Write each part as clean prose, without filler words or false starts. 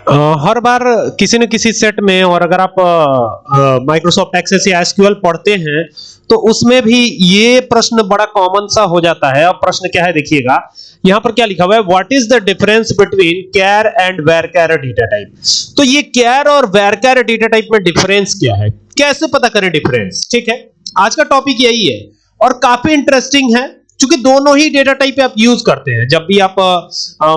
हर बार किसी न किसी सेट में, और अगर आप माइक्रोसॉफ्ट एक्सेस या एसक्यूएल पढ़ते हैं तो उसमें भी ये प्रश्न बड़ा कॉमन सा हो जाता है। अब प्रश्न क्या है देखिएगा, यहां पर क्या लिखा हुआ है, what is the difference between char and varchar data type. तो ये कैर और varchar डेटा टाइप में डिफरेंस क्या है, कैसे पता करें डिफरेंस। ठीक है, आज का टॉपिक यही है और काफी इंटरेस्टिंग है, क्योंकि दोनों ही डेटा टाइप आप यूज करते हैं जब भी आप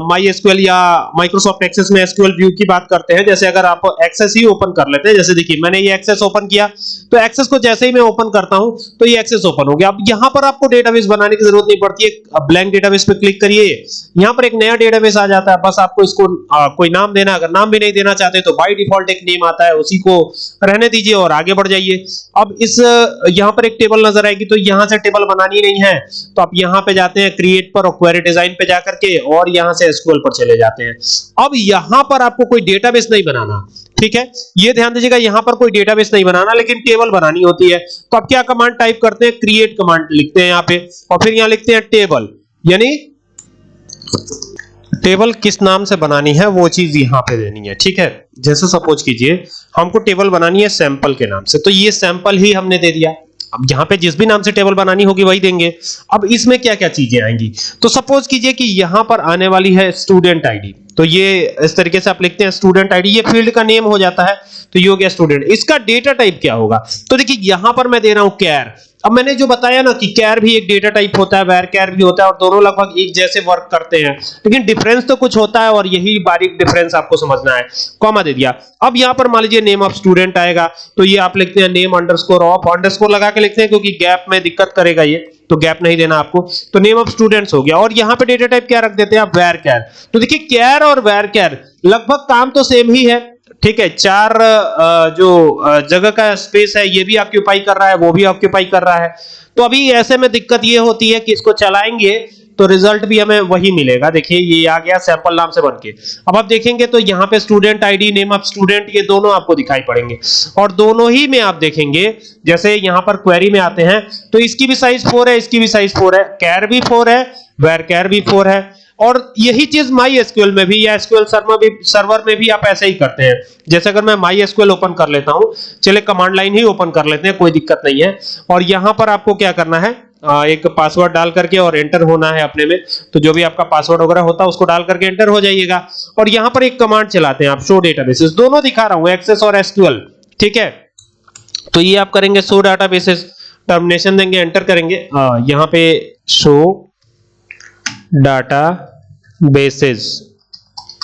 MySQL या माइक्रोसॉफ्ट एक्सेस में एसक्यूएल व्यू की बात करते हैं। जैसे अगर आप एक्सेस ही ओपन कर लेते हैं, जैसे देखिए मैंने ये एक्सेस ओपन किया, तो एक्सेस को जैसे ही मैं ओपन करता हूं तो ये एक्सेस ओपन हो गया। अब यहां पर आपको डेटाबेस बनाने की जरूरत नहीं पड़ती है, ब्लैंक डेटाबेस पे क्लिक करिए, यहां पर एक नया डेटाबेस आ जाता है, बस आपको इसको कोई नाम देना, अगर नाम भी नहीं देना चाहते तो बाय डिफॉल्ट एक नेम आता है, उसी को रहने दीजिए और आगे बढ़ जाइए। अब इस यहां पर एक टेबल नजर आएगी, तो यहां से टेबल बनानी नहीं है तो आप यहां पे जाते हैं क्रिएट पर और क्वेरी डिजाइन पे जाकर के, और यहां से एसक्यूएल पर चले जाते हैं। अब यहां पर आपको कोई डेटाबेस नहीं बनाना, ठीक है, ये ध्यान दीजिएगा, यहां पर कोई डेटाबेस नहीं बनाना, लेकिन टेबल बनानी होती है। तो आप क्या कमांड टाइप करते हैं, क्रिएट कमांड लिखते हैं यहां पे, और फिर यहां लिखते हैं टेबल, यानी टेबल किस नाम से बनानी है वो चीज यहां पे देनी है। ठीक है, जैसे सपोज कीजिए हमको टेबल बनानी है सैंपल के नाम से, तो ये सैंपल ही हमने दे दिया। अब यहां पे जिस भी नाम से टेबल बनानी होगी वही देंगे। अब इसमें क्या क्या चीजें आएंगी, तो सपोज कीजिए कि यहां पर आने वाली है स्टूडेंट आईडी, तो ये इस तरीके से आप लिखते हैं स्टूडेंट आईडी, ये फील्ड का नेम हो जाता है, तो ये हो गया स्टूडेंट। इसका डेटा टाइप क्या होगा, तो देखिए यहां पर मैं दे रहा हूं कैर। अब मैंने जो बताया ना कि कैर भी एक डेटा टाइप होता है, varchar भी होता है, और दोनों लगभग एक जैसे वर्क करते हैं, लेकिन डिफरेंस तो कुछ होता है, और यही बारीक डिफरेंस आपको समझना है। कॉमा दे दिया। अब यहां पर मान लीजिए नेम ऑफ स्टूडेंट आएगा, तो ये आप लिखते हैं नेम अंडरस्कोर ऑफ, अंडरस्कोर लगा के लिखते हैं क्योंकि गैप में दिक्कत करेगा ये, तो गैप नहीं देना आपको, तो नेम ऑफ स्टूडेंट्स हो गया। और यहां पे डेटा टाइप क्या रख देते हैं आप, varchar। तो देखिए कैर और varchar लगभग काम तो सेम ही है, ठीक है, चार जो जगह का स्पेस है ये भी ऑक्यूपाई कर रहा है, वो भी ऑक्यूपाई कर रहा है। तो अभी ऐसे में दिक्कत ये होती है कि इसको चलाएंगे तो रिजल्ट भी हमें वही मिलेगा। देखिए ये आ गया सैंपल नाम से बनके। अब आप देखेंगे तो यहाँ पे student ID, name of student, ये दोनों आपको दिखाई पड़ेंगे, और दोनों ही में आप देखेंगे जैसे यहाँ पर क्वेरी में आते हैं तो इसकी भी साइज 4 है, इसकी भी साइज 4 है, कैर भी 4 है, varchar भी 4 है। और यही चीज MySQL में भी या SQL सर्वर में भी आप ऐसे ही करते हैं। जैसे अगर मैं MySQL ओपन कर लेता हूं, चले कमांड लाइन ही ओपन कर लेते हैं, कोई दिक्कत नहीं है, और यहां पर आपको क्या करना है, एक पासवर्ड डाल करके और एंटर होना है अपने में, तो जो भी आपका पासवर्ड वगैरह होता है उसको डाल करके एंटर हो जाइएगा, और यहां पर एक कमांड चलाते हैं आप, शो डेटाबेसेस, दोनों दिखा रहा हूं, एक्सेस और SQL। ठीक है, तो ये आप करेंगे शो डेटाबेसेस, टर्मिनेशन देंगे, एंटर करेंगे, यहां पे शो डाटा बेसेस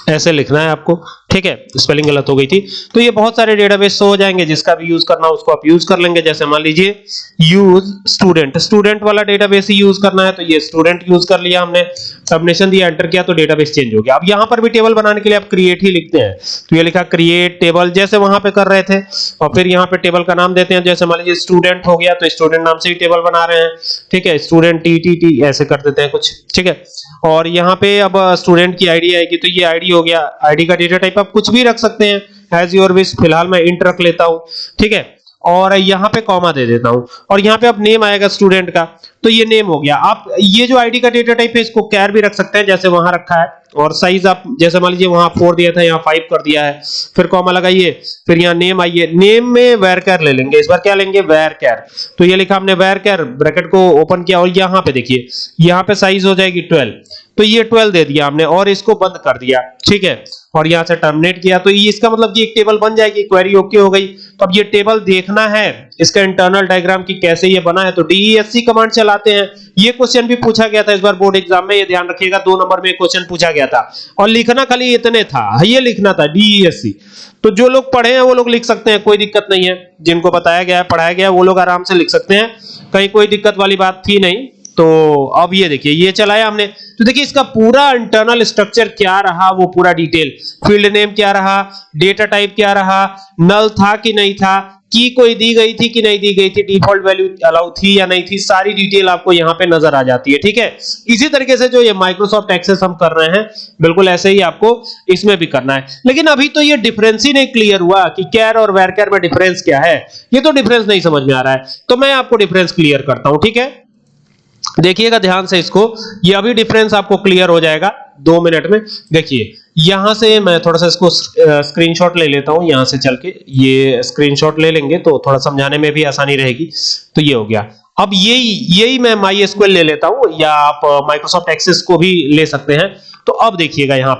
ऐसे लिखना है आपको। ठीक है, स्पेलिंग गलत हो गई थी। तो ये बहुत सारे डेटाबेस हो जाएंगे, जिसका भी यूज करना उसको आप यूज कर लेंगे। जैसे मान लीजिए यूज स्टूडेंट, स्टूडेंट वाला डेटाबेस ही यूज करना है, तो ये स्टूडेंट यूज कर लिया हमने, सबमिशन दिया, एंटर किया, तो डेटाबेस चेंज हो गया। अब यहां पर भी टेबल बनाने के लिए आप क्रिएट ही लिखते हैं, तो ये लिखा क्रिएट टेबल, जैसे वहां पे कर रहे थे, और फिर यहाँ पे टेबल का नाम देते हैं। जैसे मान लीजिए स्टूडेंट हो गया, तो स्टूडेंट नाम से ही टेबल बना रहे हैं। ठीक है, स्टूडेंट टी ऐसे कर देते हैं कुछ। ठीक है, और यहाँ पे अब स्टूडेंट की आईडी आएगी, तो ये आईडी हो गया। आईडी का डेटा टाइप आप कुछ भी रख सकते हैं, एज योर विश, फिलहाल मैं इंट रख लेता हूं। ठीक है, और यहाँ पे कॉमा दे देता हूं, और यहाँ पे अब नेम आएगा स्टूडेंट का, तो ये नेम हो गया। आप ये जो आईडी का डेटा टाइप है इसको कैर भी रख सकते हैं, जैसे वहां रखा है, और साइज आप जैसे मान लीजिए वहां 4 दिया था, यहाँ 5 कर दिया है, फिर कॉमा लगाइए, फिर यहाँ नेम आइए, नेम में varchar ले लेंगे, इस बार क्या लेंगे, varchar। तो ये लिखा हमने varchar, ब्रैकेट को ओपन किया, और यहाँ पे देखिए यहाँ पे साइज हो जाएगी 12, तो ये 12 दे दिया हमने, और इसको बंद कर दिया। ठीक है, और यहां से टर्मिनेट किया, तो ये इसका मतलब कि एक टेबल बन जाएगी, क्वेरी ओके हो गई। तो अब ये टेबल देखना है, इसका इंटरनल डायग्राम की कैसे ये बना है, तो DESC कमांड चलाते हैं। ये क्वेश्चन भी पूछा गया था इस बार बोर्ड एग्जाम में, ये ध्यान रखिएगा, 2 नंबर में क्वेश्चन पूछा गया था, और लिखना खाली इतने था, ये लिखना था DESC। तो जो लोग पढ़े हैं वो लोग लिख सकते हैं, कोई दिक्कत नहीं है, जिनको बताया गया है, पढ़ाया गया है, वो लोग आराम से लिख सकते हैं, कहीं कोई दिक्कत वाली बात थी नहीं। तो अब ये देखिए ये चलाया हमने, तो देखिए इसका पूरा इंटरनल स्ट्रक्चर क्या रहा, वो पूरा डिटेल, फील्ड नेम क्या रहा, डेटा टाइप क्या रहा, नल था कि नहीं था, की कोई दी गई थी कि नहीं दी गई थी, डिफॉल्ट वैल्यू अलाउ थी या नहीं थी, सारी डिटेल आपको यहाँ पे नजर आ जाती है। ठीक है, इसी तरीके से जो ये माइक्रोसॉफ्ट एक्सेस हम कर रहे हैं, बिल्कुल ऐसे ही आपको इसमें भी करना है। लेकिन अभी तो ये डिफरेंस ही नहीं क्लियर हुआ कि कैर और varchar में डिफरेंस क्या है, ये तो डिफरेंस नहीं समझ में आ रहा है, तो मैं आपको डिफरेंस क्लियर करता हूं। ठीक है, देखिएगा ध्यान से इसको, ये अभी डिफरेंस आपको क्लियर हो जाएगा 2 मिनट में। देखिए यहां से मैं थोड़ा सा इसको स्क्रीनशॉट ले लेता हूं, यहां से चल के ये स्क्रीनशॉट ले लेंगे तो थोड़ा समझाने में भी आसानी रहेगी। तो ये हो गया। अब यही मैं MySQL ले लेता हूं, या आप माइक्रोसॉफ्ट एक्सेस को भी ले सकते हैं। तो अब देखिएगा यहां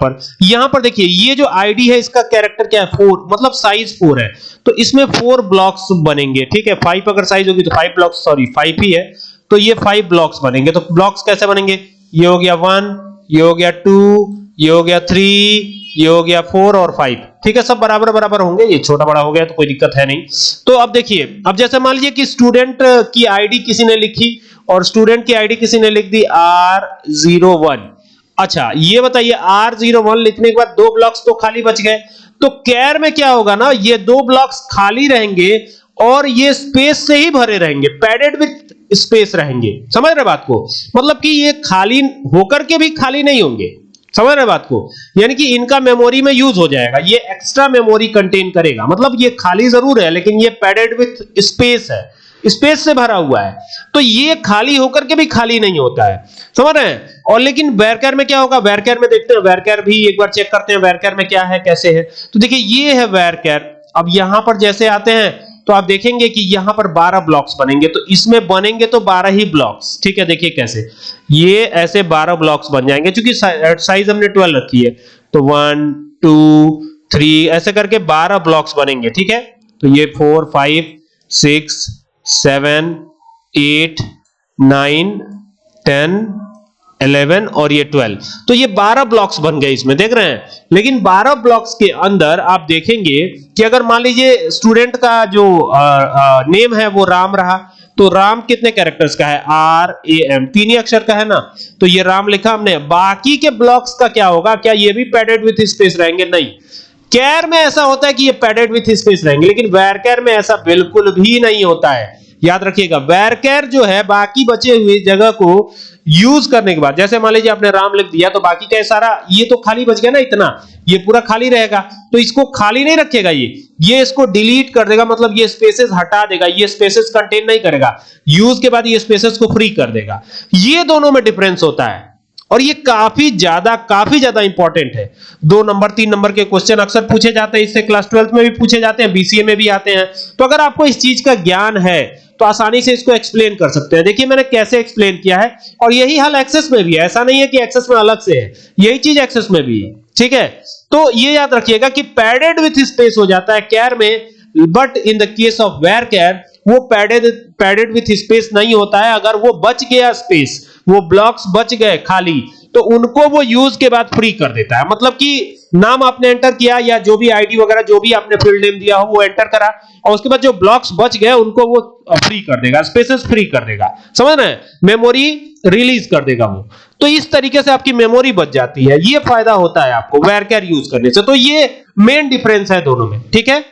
पर देखिए ये जो आईडी है इसका कैरेक्टर क्या है 4, मतलब साइज 4 है। तो इसमें 4 ब्लॉक्स बनेंगे, ठीक है। 5 अगर साइज होगी तो 5 ब्लॉक्स, सॉरी 5 ही है, तो ये 5 ब्लॉक्स बनेंगे। तो ब्लॉक्स कैसे बनेंगे, ये हो गया 1, ये हो गया 2, ये हो गया 3, ये हो गया 4 और 5, ठीक है। सब बराबर बराबर होंगे, ये छोटा बड़ा हो गया तो कोई दिक्कत है नहीं। तो अब देखिए, अब जैसे मान लीजिए कि स्टूडेंट की आईडी किसी ने लिखी और स्टूडेंट की आईडी किसी ने लिख दी R01। अच्छा ये बताइए R01 लिखने के बाद 2 ब्लॉक्स तो खाली बच गए। तो कैर में क्या होगा ना, ये 2 ब्लॉक्स खाली रहेंगे और ये स्पेस से ही भरे रहेंगे, पैडेड विथ स्पेस रहेंगे। समझ रहे बात को, मतलब कि ये खाली होकर के भी खाली नहीं होंगे। समझ रहे बात को, यानी कि इनका मेमोरी में यूज हो जाएगा, ये एक्स्ट्रा मेमोरी कंटेन करेगा। मतलब ये खाली जरूर है लेकिन ये पैडेड विथ स्पेस है, स्पेस से भरा हुआ है। तो ये खाली होकर के भी खाली नहीं होता है, समझ रहे हैं। और लेकिन वैरकर में क्या होगा, वैरकर में देखते हैं, वैरकर भी एक बार चेक करते हैं वैरकर में क्या है कैसे है। तो देखिए ये है वैरकर। अब यहां पर जैसे आते हैं तो आप देखेंगे कि यहां पर 12 ब्लॉक्स बनेंगे, तो इसमें बनेंगे तो 12 ही ब्लॉक्स, ठीक है। देखिए कैसे, ये ऐसे 12 ब्लॉक्स बन जाएंगे, क्योंकि साइज हमने 12 रखी है। तो 1 2 3 ऐसे करके 12 ब्लॉक्स बनेंगे, ठीक है। तो ये 4 5 6 7 8 9 10 11 और ये 12, तो ये 12 ब्लॉक्स बन गए इसमें, देख रहे हैं। लेकिन 12 ब्लॉक्स के अंदर आप देखेंगे कि अगर मान लीजिए स्टूडेंट का जो नेम है वो राम रहा, तो राम कितने कैरेक्टर्स का है, RAM, 3 ही अक्षर का है ना। तो ये राम लिखा हमने। बाकी के ब्लॉक्स का क्या होगा, क्या ये भी पैडेड विथ स्पेस रहेंगे, नहीं। कैर में ऐसा होता है कि ये पैडेड विथ स्पेस रहेंगे, लेकिन वैरकर में ऐसा बिल्कुल भी नहीं होता है। याद रखिएगा, वैरकर जो है बाकी बचे हुए जगह को यूज करने के बाद, जैसे मान लीजिए आपने राम लिख दिया तो बाकी का सारा ये तो खाली बच गया ना, इतना ये पूरा खाली रहेगा। तो इसको खाली नहीं रखेगा, ये इसको डिलीट कर देगा, मतलब ये स्पेसेस हटा देगा, ये स्पेसेस कंटेन नहीं करेगा, यूज के बाद ये स्पेसेस को फ्री कर देगा। ये दोनों में डिफरेंस होता है और ये काफी ज्यादा इंपॉर्टेंट है। 2 नंबर 3 नंबर के क्वेश्चन अक्सर पूछे जाते हैं, इससे क्लास 12th में भी पूछे जाते हैं, BCA में भी आते हैं। तो अगर आपको इस चीज का ज्ञान है तो आसानी से इसको एक्सप्लेन कर सकते हैं। देखिए मैंने कैसे एक्सप्लेन किया है, और यही हाल एक्सेस में भी है। ऐसा नहीं है कि एक्सेस में अलग से है, यही चीज एक्सेस में भी है, ठीक है। तो ये याद रखिएगा कि पैडेड विथ स्पेस हो जाता है कैर में, but in the case of वैरकर वो पैडेड विथ स्पेस नहीं होता है। अगर वो बच गया स्पेस, वो ब्लॉक्स बच गए खाली, तो उनको वो यूज के बाद फ्री कर देता है। मतलब कि नाम आपने एंटर किया या जो भी आईडी वगैरह जो भी आपने फील्ड नेम दिया हो वो एंटर करा, और उसके बाद जो ब्लॉक्स बच गए उनको वो फ्री कर देगा, स्पेसेस फ्री कर देगा। समझ रहे हैं, मेमोरी रिलीज कर देगा वो। तो इस तरीके से आपकी मेमोरी बच जाती है। ये फायदा होता है आपको वैरकर यूज करने से। तो ये मेन डिफरेंस है दोनों में, ठीक है।